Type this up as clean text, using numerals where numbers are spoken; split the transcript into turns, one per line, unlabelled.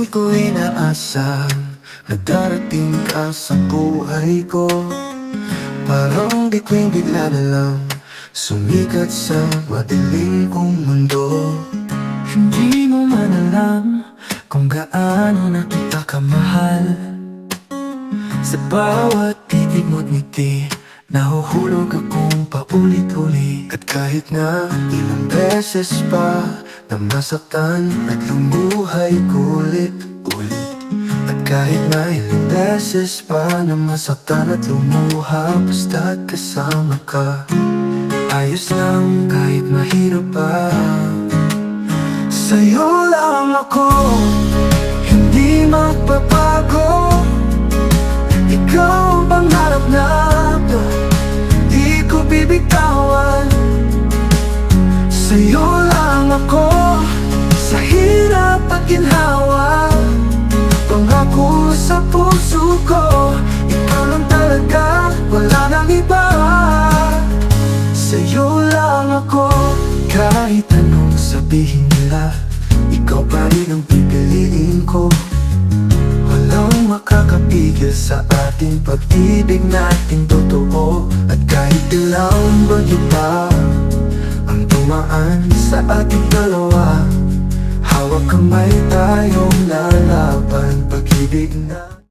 ko inaasam na darating ka sa buhay ko. Parang bituing bigla na lang sumikat sa madilim kong mundo. Hindi mo man alam kung gaano na kita kamahal. Sa bawat titig mo't ngiti, nahuhulog akong paulit-ulit. At kahit na ilang beses pa na masaktan at lumuhay ko ulit-ulit, at kahit na ilang beses pa na masaktan at lumuha, basta't kasama ka, ayos lang kahit mahirap pa. Sa'yo lang ako, hindi magbabago. Ikaw ang pangarap na di ko bibitawan. Sa'yo lang ako, sa hirap at ginhawa. Pangako sa puso ko, ikaw lang talaga, wala nang iba. Sa'yo lang ako, kahit anong sabihin nila, ikaw pa rin ang pipiliin ko. Walang makakapigil sa ating pag-ibig nating totoo. At kahit ilang bagyo pa ang dumaan sa ating dalawa, hawak kamay tayong lalaban, pag-ibig na